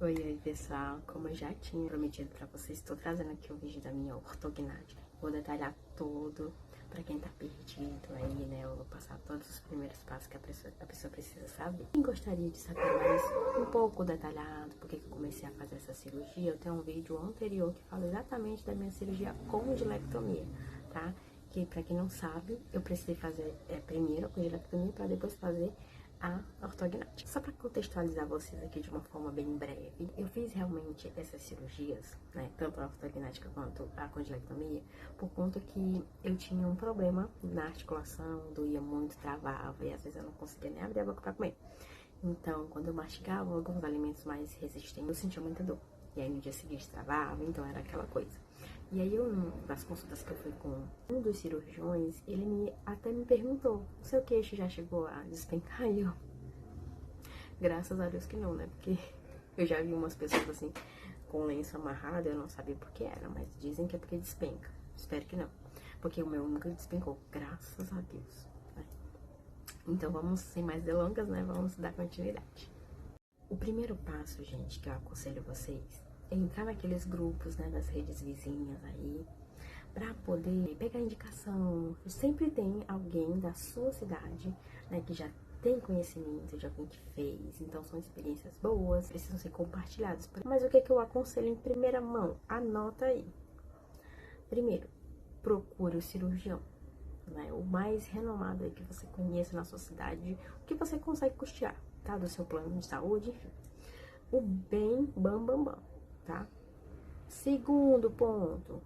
Oi, pessoal, como eu já tinha prometido pra vocês, estou trazendo aqui o vídeo da minha ortognática. Vou detalhar tudo pra quem tá perdido aí, né? Eu vou passar todos os primeiros passos que a pessoa precisa saber. Quem gostaria de saber mais um pouco detalhado, porque que eu comecei a fazer essa cirurgia, eu tenho um vídeo anterior que fala exatamente da minha cirurgia com gilectomia, tá? Que pra quem não sabe, eu precisei fazer primeiro a congilectomia pra depois fazer a ortognática. Só para contextualizar vocês aqui de uma forma bem breve, eu fiz realmente essas cirurgias, né, tanto a ortognática quanto a condilectomia, por conta que eu tinha um problema na articulação, doía muito, travava e às vezes eu não conseguia nem abrir a boca para comer. Então, quando eu mastigava alguns alimentos mais resistentes, eu sentia muita dor. E aí no dia seguinte travava, então era aquela coisa. E aí das consultas que eu fui com um dos cirurgiões, ele até me perguntou, o seu queixo já chegou a despencar? E eu, graças a Deus que não, né? Porque eu já vi umas pessoas assim, com lenço amarrado, eu não sabia por que era, mas dizem que é porque despenca. Espero que não, porque o meu nunca despencou, graças a Deus. Então vamos, sem mais delongas, né? Vamos dar continuidade. O primeiro passo, gente, que eu aconselho vocês é entrar naqueles grupos, né, das redes vizinhas aí, pra poder pegar indicação. Sempre tem alguém da sua cidade, né, que já tem conhecimento de alguém que fez, então são experiências boas, precisam ser compartilhadas. Mas o que é que eu aconselho em primeira mão? Anota aí. Primeiro, procure o cirurgião, né, o mais renomado aí que você conheça na sua cidade, o que você consegue custear, tá, do seu plano de saúde, enfim. O bem bam bam bam, tá? Segundo ponto,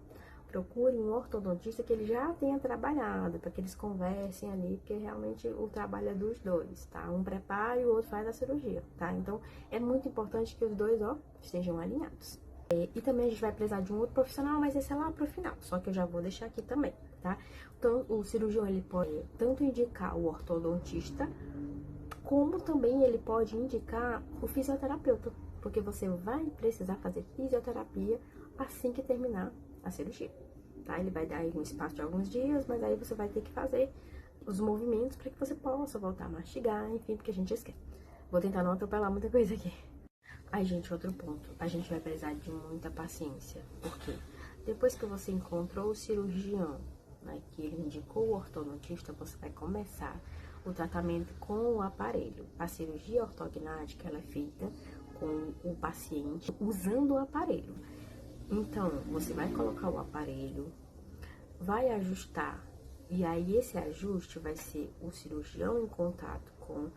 procure um ortodontista que ele já tenha trabalhado, para que eles conversem ali, porque realmente o trabalho é dos dois, tá? Um prepara e o outro faz a cirurgia, tá? Então, é muito importante que os dois, ó, estejam alinhados. E também a gente vai precisar de um outro profissional, mas esse é lá pro final, só que eu já vou deixar aqui também, tá? Então, o cirurgião, ele pode tanto indicar o ortodontista, como também ele pode indicar o fisioterapeuta, porque você vai precisar fazer fisioterapia assim que terminar a cirurgia, tá? Ele vai dar aí um espaço de alguns dias, mas aí você vai ter que fazer os movimentos para que você possa voltar a mastigar, enfim, porque a gente esquece. Vou tentar não atropelar muita coisa aqui. Aí, gente, outro ponto, a gente vai precisar de muita paciência, porque depois que você encontrou o cirurgião, né, que ele indicou o ortodontista, você vai começar o tratamento com o aparelho. A cirurgia ortognática, ela é feita com o paciente usando o aparelho. Então, você vai colocar o aparelho, vai ajustar, e aí esse ajuste vai ser o cirurgião em contato com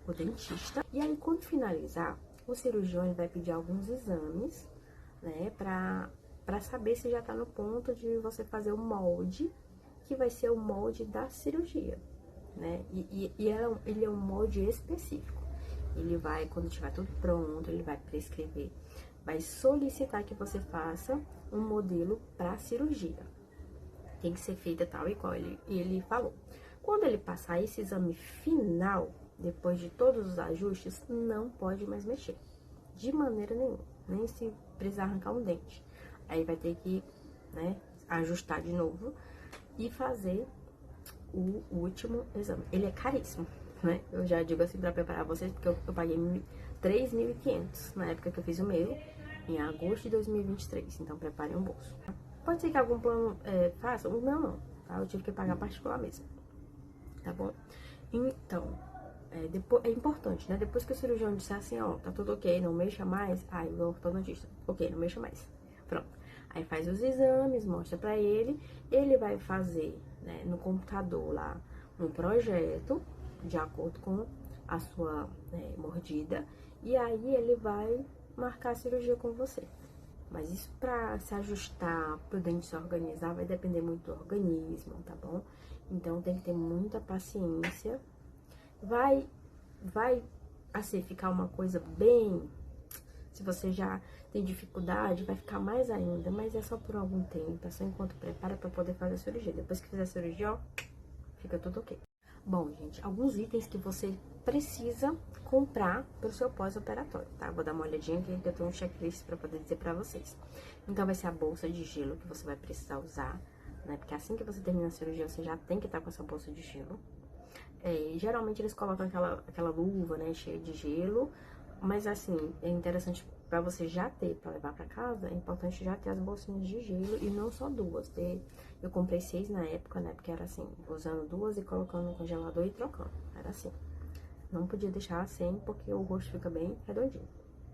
o dentista. E aí, quando finalizar, o cirurgião vai pedir alguns exames, né, pra saber se já tá no ponto de você fazer o molde, que vai ser o molde da cirurgia, né? Ele é um molde específico. Ele vai, quando tiver tudo pronto, ele vai prescrever, vai solicitar que você faça um modelo para cirurgia. Tem que ser feita tal e qual ele falou. Quando ele passar esse exame final, depois de todos os ajustes, não pode mais mexer. De maneira nenhuma. Nem se precisar arrancar um dente. Aí vai ter que, né, ajustar de novo e fazer o último exame. Ele é caríssimo, né? Eu já digo assim pra preparar vocês, porque eu paguei 3.500 na época que eu fiz o meu, em agosto de 2023. Então, preparem um bolso. Pode ser que algum plano faça, o meu não, tá? Eu tive que pagar particular mesmo, tá bom? Então, depois, é importante, né? Depois que o cirurgião disser assim, ó, tá tudo ok, não mexa mais, aí o ortodontista, ok, não mexa mais. Pronto. Aí faz os exames, mostra pra ele vai fazer, né, no computador lá, um projeto, de acordo com a sua mordida, e aí ele vai marcar a cirurgia com você. Mas isso pra se ajustar, pro dente se organizar, vai depender muito do organismo, tá bom? Então tem que ter muita paciência. Vai assim, ficar uma coisa bem... Se você já tem dificuldade, vai ficar mais ainda, mas é só por algum tempo, é só enquanto prepara pra poder fazer a cirurgia. Depois que fizer a cirurgia, ó, fica tudo ok. Bom, gente, alguns itens que você precisa comprar pro seu pós-operatório, tá? Vou dar uma olhadinha aqui, que eu tenho um checklist pra poder dizer pra vocês. Então, vai ser a bolsa de gelo que você vai precisar usar, né? Porque assim que você termina a cirurgia, você já tem que estar com essa bolsa de gelo. Geralmente, eles colocam aquela luva, né, cheia de gelo, mas assim, é interessante pra você já ter, pra levar pra casa, é importante já ter as bolsinhas de gelo e não só duas. Eu comprei 6 na época, né? Porque era assim, usando 2 e colocando no congelador e trocando. Era assim. Não podia deixar sem, porque o rosto fica bem redondinho,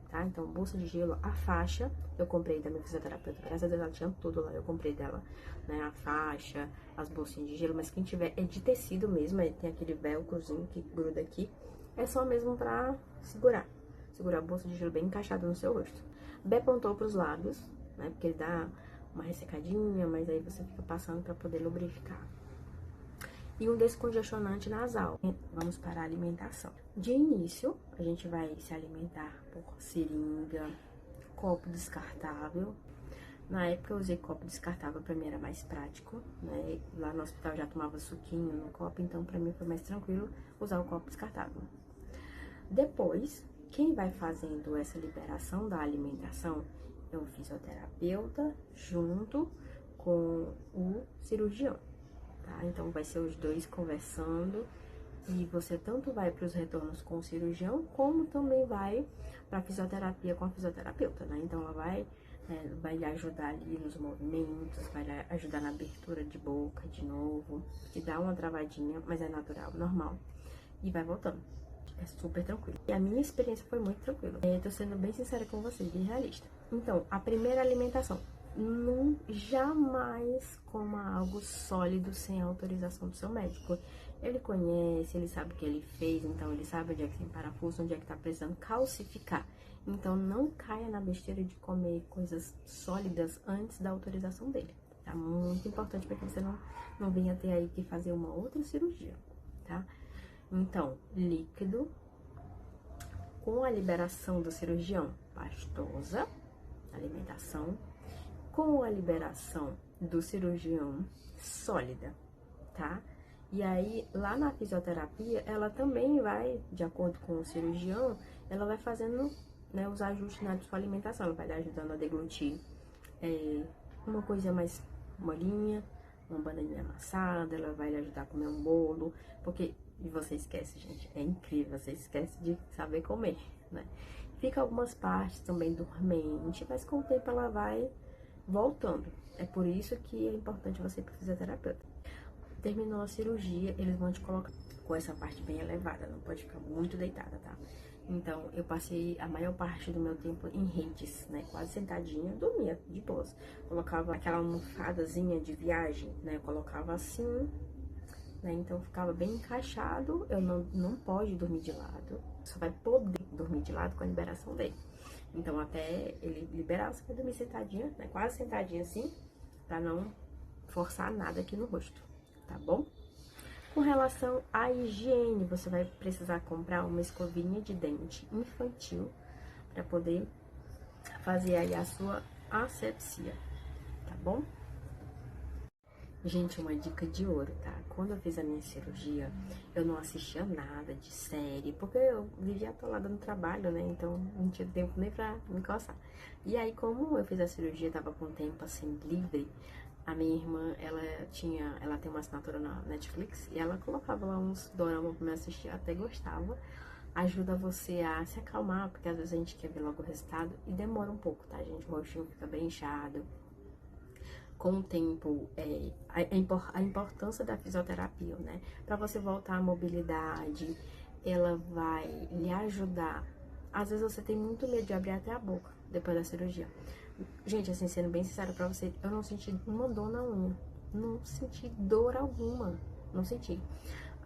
tá? Então, bolsa de gelo, a faixa, eu comprei da minha fisioterapeuta, graças a Deus ela tinha tudo lá, eu comprei dela, né? A faixa, as bolsinhas de gelo, mas quem tiver é de tecido mesmo, tem aquele velcrozinho que gruda aqui, é só mesmo pra segurar a bolsa de gelo bem encaixada no seu rosto. Bepontou pros lábios, né? Porque ele dá uma ressecadinha, mas aí você fica passando pra poder lubrificar. E um descongestionante nasal. Vamos para a alimentação. De início, a gente vai se alimentar por seringa, copo descartável. Na época eu usei copo descartável, pra mim era mais prático, né? Lá no hospital eu já tomava suquinho no copo, então pra mim foi mais tranquilo usar o copo descartável. Depois, quem vai fazendo essa liberação da alimentação é o fisioterapeuta junto com o cirurgião. Tá? Então, vai ser os dois conversando e você tanto vai para os retornos com o cirurgião, como também vai para a fisioterapia com a fisioterapeuta, né? Então, ela vai lhe ajudar ali nos movimentos, vai lhe ajudar na abertura de boca de novo, te dá uma travadinha, mas é natural, normal, e vai voltando. É super tranquilo. E a minha experiência foi muito tranquila. Tô sendo bem sincera com vocês, bem realista. Então, a primeira alimentação. Jamais coma algo sólido sem a autorização do seu médico. Ele conhece, ele sabe o que ele fez, então ele sabe onde é que tem parafuso, onde é que tá precisando calcificar. Então não caia na besteira de comer coisas sólidas antes da autorização dele. Tá muito importante para que você não venha ter aí que fazer uma outra cirurgia, tá? Então, líquido, com a liberação do cirurgião, pastosa, alimentação, com a liberação do cirurgião, sólida, tá? E aí, lá na fisioterapia, ela também vai, de acordo com o cirurgião, ela vai fazendo, né, os ajustes na sua alimentação, ela vai lhe ajudando a deglutir uma coisa mais molinha, uma bananinha amassada, ela vai lhe ajudar a comer um bolo, porque, e você esquece, gente, é incrível, você esquece de saber comer, né? Fica algumas partes também dormente, mas com o tempo ela vai voltando. É por isso que é importante você ir para o fisioterapeuta. Terminou a cirurgia, eles vão te colocar com essa parte bem elevada, não pode ficar muito deitada, tá? Então, eu passei a maior parte do meu tempo em redes, né? Quase sentadinha, dormia de boas. Colocava aquela almofadazinha de viagem, né? Eu colocava assim, né? Então, ficava bem encaixado. Eu não pode dormir de lado. Só vai poder dormir de lado com a liberação dele. Então, até ele liberar, você vai dormir sentadinha, né? Quase sentadinha assim, pra não forçar nada aqui no rosto, tá bom? Com relação à higiene, você vai precisar comprar uma escovinha de dente infantil para poder fazer aí a sua asepsia, tá bom? Gente, uma dica de ouro, tá? Quando eu fiz a minha cirurgia, eu não assistia nada de série, porque eu vivia atolada no trabalho, né? Então, não tinha tempo nem pra me coçar. E aí, como eu fiz a cirurgia, tava com tempo, assim, livre, a minha irmã, ela tem uma assinatura na Netflix, e ela colocava lá uns doramas pra me assistir, eu até gostava. Ajuda você a se acalmar, porque às vezes a gente quer ver logo o resultado, e demora um pouco, tá, gente? O rostinho fica bem inchado. Com o tempo, a importância da fisioterapia, né? Para você voltar à mobilidade, ela vai lhe ajudar. Às vezes você tem muito medo de abrir até a boca depois da cirurgia. Gente, assim, sendo bem sincera pra você, eu não senti uma dor na unha. Não senti dor alguma. Não senti.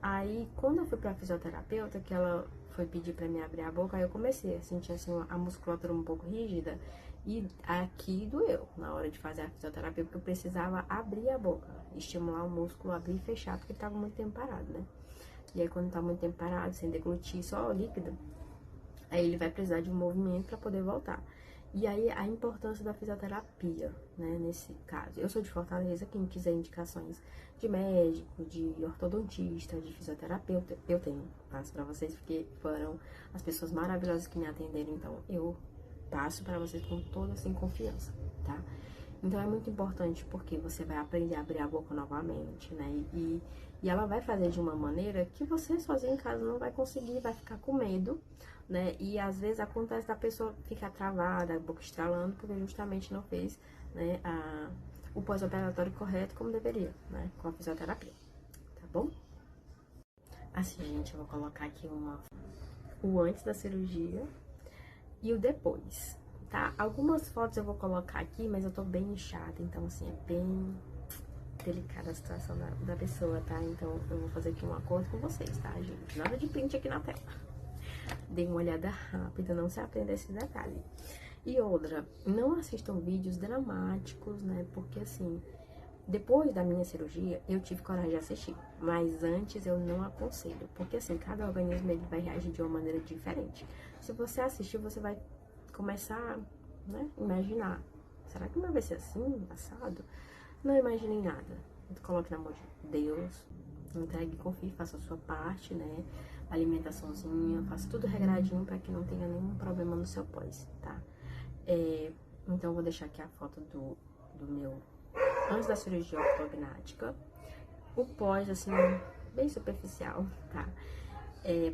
Aí, quando eu fui pra fisioterapeuta, que ela foi pedir pra mim abrir a boca, aí eu comecei a sentir, assim, a musculatura um pouco rígida. E aqui doeu na hora de fazer a fisioterapia, porque eu precisava abrir a boca, estimular o músculo, abrir e fechar, porque tava muito tempo parado, né? E aí, quando tá muito tempo parado, sem deglutir, só o líquido, aí ele vai precisar de um movimento pra poder voltar. E aí, a importância da fisioterapia, né, nesse caso. Eu sou de Fortaleza, quem quiser indicações de médico, de ortodontista, de fisioterapeuta, eu tenho. Passo pra vocês, porque foram as pessoas maravilhosas que me atenderam, então eu passo pra vocês com toda, assim, confiança, tá? Então, é muito importante, porque você vai aprender a abrir a boca novamente, né, e ela vai fazer de uma maneira que você sozinho em casa não vai conseguir, vai ficar com medo, né? E às vezes acontece da pessoa ficar travada, a boca estralando, porque justamente não fez, né, o pós-operatório correto como deveria, né? Com a fisioterapia, tá bom? Assim, gente, eu vou colocar aqui o antes da cirurgia e o depois, tá? Algumas fotos eu vou colocar aqui, mas eu tô bem inchada, então assim, é bem delicada a situação da pessoa, tá? Então eu vou fazer aqui um acordo com vocês, tá, gente? Nada de print aqui na tela. Dê uma olhada rápida, não se atenda a esse detalhe. E outra, não assistam vídeos dramáticos, né? Porque assim, depois da minha cirurgia, eu tive coragem de assistir. Mas antes eu não aconselho. Porque assim, cada organismo ele vai reagir de uma maneira diferente. Se você assistir, você vai começar, né, imaginar. Será que não vai ser assim, assado? Não imaginei nada. Coloque na mão de Deus, entregue, confie, faça a sua parte, né? Alimentaçãozinha, faça tudo regradinho para que não tenha nenhum problema no seu pós, tá? Então, eu vou deixar aqui a foto do meu antes da cirurgia ortognática. O pós, assim, bem superficial, tá?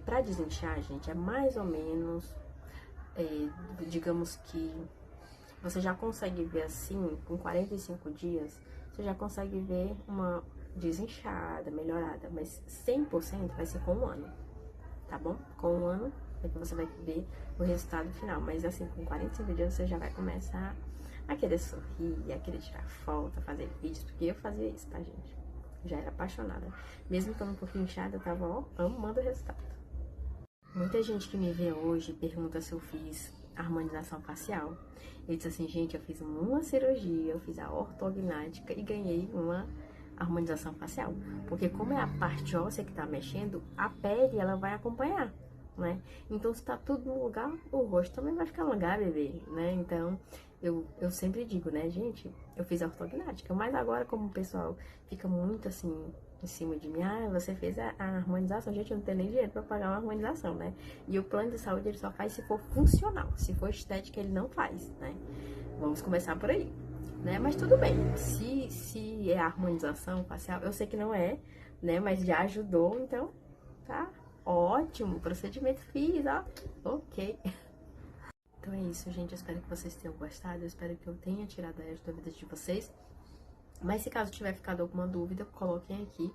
Pra desinchar, gente, é mais ou menos, digamos que você já consegue ver assim, com 45 dias, você já consegue ver uma desinchada, melhorada, mas 100% vai ser com um ano, tá bom? Com um ano é que você vai ver o resultado final, mas assim, com 45 dias você já vai começar a querer sorrir, a querer tirar foto, a fazer vídeos, porque eu fazia isso, tá, gente? Já era apaixonada. Mesmo estando um pouquinho inchada, eu tava, ó, amando o resultado. Muita gente que me vê hoje pergunta se eu fiz harmonização facial. Eu disse assim, gente, eu fiz uma cirurgia, eu fiz a ortognática e ganhei uma harmonização facial. Porque como é a parte óssea que tá mexendo, a pele, ela vai acompanhar, né? Então, se tá tudo no lugar, o rosto também vai ficar no lugar, bebê, né? Então, eu sempre digo, né, gente, eu fiz a ortognática, mas agora como o pessoal fica muito assim em cima de mim, você fez a harmonização, gente, eu não tenho nem dinheiro pra pagar uma harmonização, né? E o plano de saúde ele só faz se for funcional, se for estética ele não faz, né? Vamos começar por aí, né? Mas tudo bem, se é harmonização facial, eu sei que não é, né? Mas já ajudou, então tá ótimo, procedimento fiz, ó, ok. Então é isso, gente, eu espero que vocês tenham gostado, eu espero que eu tenha tirado as dúvidas de vocês. Mas se caso tiver ficado alguma dúvida, coloquem aqui,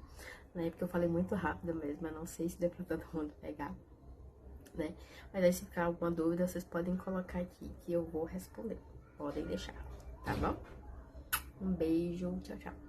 né? Porque eu falei muito rápido mesmo, eu não sei se deu pra todo mundo pegar, né? Mas aí se ficar alguma dúvida, vocês podem colocar aqui que eu vou responder. Podem deixar, tá bom? Um beijo, tchau, tchau.